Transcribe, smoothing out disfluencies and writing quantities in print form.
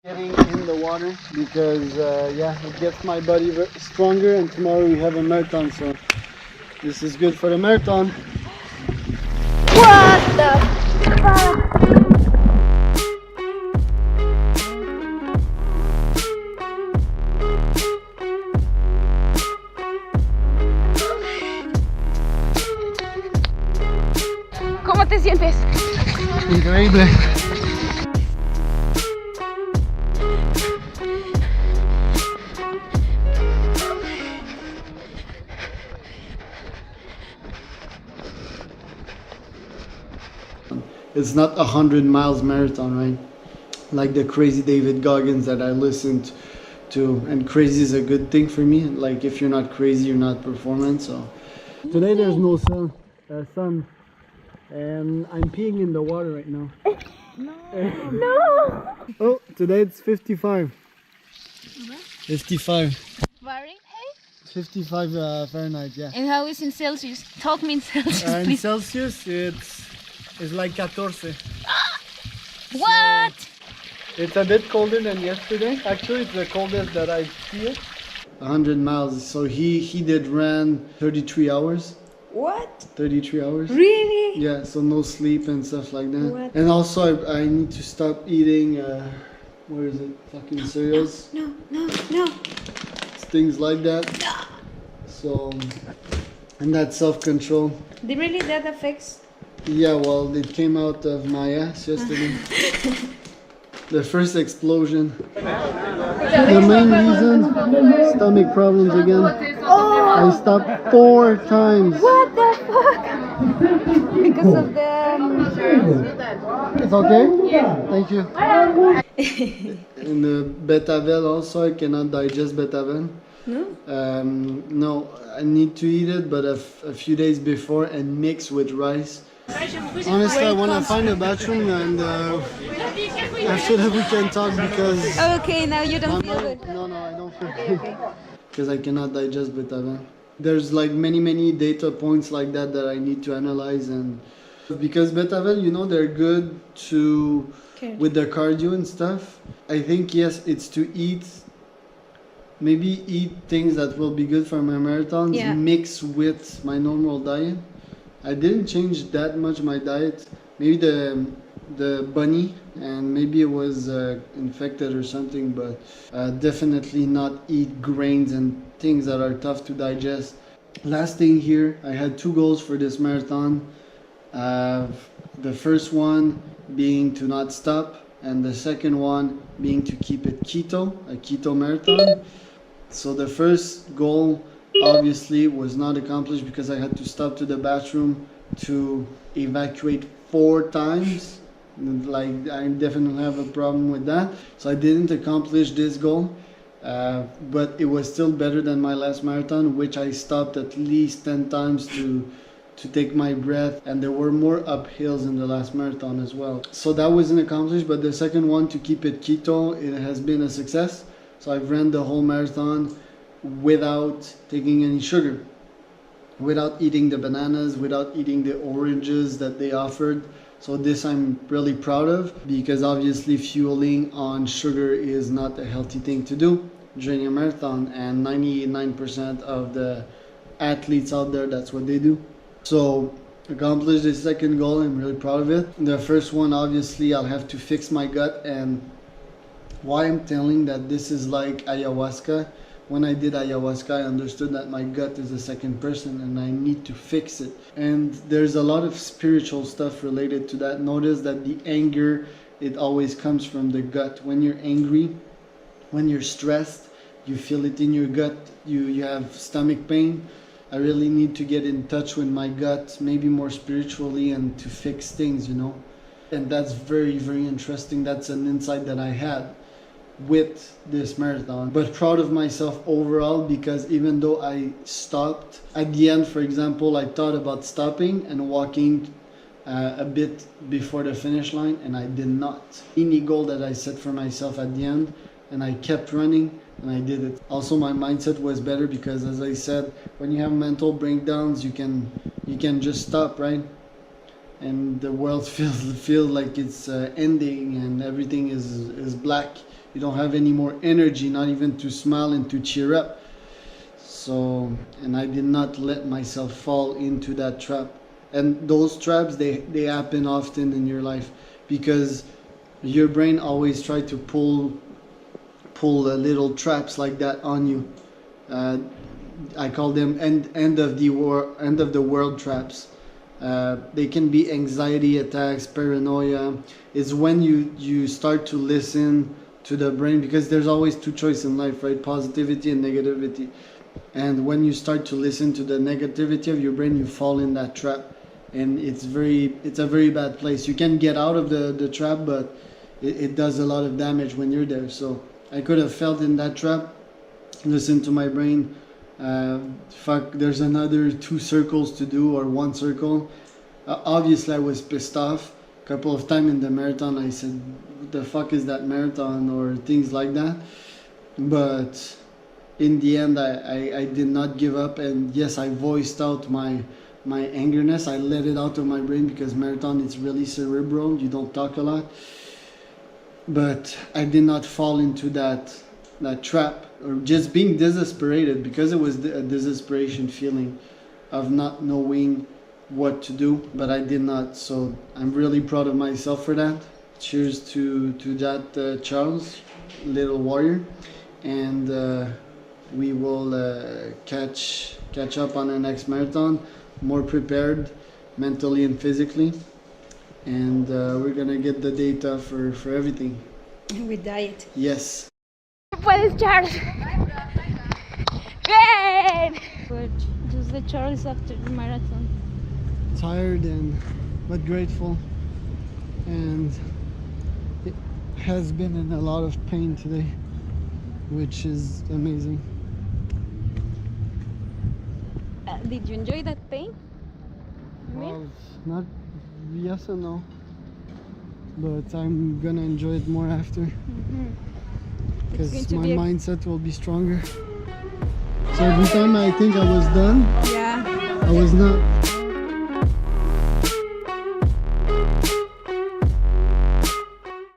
Getting in the water because yeah, it gets my body stronger, and tomorrow we have a marathon, so this is good for the marathon. What the fuck? ¿Cómo te sientes? Increíble. It's not 100 miles marathon, right? Like the crazy David Goggins that I listened to, and crazy is a good thing for me. Like if you're not crazy, you're not performing. So today there's no sun, and I'm peeing in the water right now. No. Oh, today it's 55. 55. Fahrenheit? 55 Fahrenheit, yeah. And how is in Celsius? Talk me in Celsius, In please. Celsius, it's like 14. What? It's a bit colder than yesterday. Actually, it's the coldest that I feel. 100 miles. So he did ran 33 hours. What? 33 hours. Really? Yeah, so no sleep and stuff like that. What? And also I need to stop eating, where is it? Fucking cereals. No. Things like that. So, and that's self-control. Did really that affects? Yeah, well, it came out of my ass yesterday. The first explosion. The main reason, stomach problems again. I stopped 4 times. What the fuck? Because of the. It's okay? Yeah. Thank you. And the betavel also, I cannot digest betavel. No. No, I need to eat it, but a few days before and mix with rice. Honestly, I want to find a bathroom, and after that we can talk because... Okay, now you don't feel good. No, I don't feel good. Because I cannot digest betavel. There's like many data points like that I need to analyze, and because betavel, they're good to with the cardio and stuff. I think yes, it's to maybe eat things that will be good for my marathons, mix with my normal diet. I didn't change that much my diet. Maybe the bunny, and maybe it was infected or something, but definitely not eat grains and things that are tough to digest. Last thing here, I had 2 goals for this marathon. The first one being to not stop, and the second one being to keep it keto, a keto marathon. So the first goal obviously was not accomplished because I had to stop to the bathroom to evacuate 4 times. Like, I definitely have a problem with that. So I didn't accomplish this goal, but it was still better than my last marathon, which I stopped at least 10 times to take my breath, and there were more uphills in the last marathon as well. So that wasn't accomplished, but the second one, to keep it keto, it has been a success. So I've ran the whole marathon without taking any sugar, without eating the bananas, without eating the oranges that they offered. So this I'm really proud of, because obviously fueling on sugar is not a healthy thing to do during a marathon, and 99% of the athletes out there, that's what they do. So accomplished the second goal, I'm really proud of it. The first one, obviously I'll have to fix my gut, and why I'm telling that this is like ayahuasca. When I did ayahuasca, I understood that my gut is a second person and I need to fix it. And there's a lot of spiritual stuff related to that. Notice that the anger, it always comes from the gut. When you're angry, when you're stressed, you feel it in your gut. You have stomach pain. I really need to get in touch with my gut, maybe more spiritually, and to fix things, And that's very interesting. That's an insight that I had with this marathon, but proud of myself overall, because even though I stopped at the end, for example, I thought about stopping and walking a bit before the finish line, and I did not. Any goal that I set for myself at the end, and I kept running, and I did it. Also, my mindset was better because, as I said, when you have mental breakdowns, you can just stop, right? And the world feels like it's ending and everything is black. you don't have any more energy, not even to smile and to cheer up. So, and I did not let myself fall into that trap. And those traps, they happen often in your life because your brain always try to pull little traps like that on you. I call them end of the world traps. They can be anxiety attacks, paranoia. It's when you start to listen to the brain, because there's always two choices in life, right? Positivity and negativity. And when you start to listen to the negativity of your brain, you fall in that trap, and it's a very bad place. You can get out of the trap, but it does a lot of damage when you're there. So I could have felt in that trap, listen to my brain. Fuck, there's another 2 circles to do, or 1 circle. Obviously I was pissed off. A couple of times in the marathon I said, what the fuck is that marathon, or things like that. But in the end I did not give up, and yes, I voiced out my angerness. I let it out of my brain, because marathon is really cerebral, you don't talk a lot. But I did not fall into that trap, or just being desesperated, because it was a desperation feeling of not knowing what to do, but I did not. So I'm really proud of myself for that. Cheers to that, Charles, little warrior, and we will catch up on the next marathon, more prepared mentally and physically, and we're gonna get the data for everything. With diet. Yes. Puedes, Charles. Bien. But just the Charles after the marathon. Tired but grateful, and it has been in a lot of pain today, which is amazing. Did you enjoy that pain? Well, not yes and no, but I'm gonna enjoy it more after, because my mindset will be stronger. So every time I think I was done, Yeah. I was not.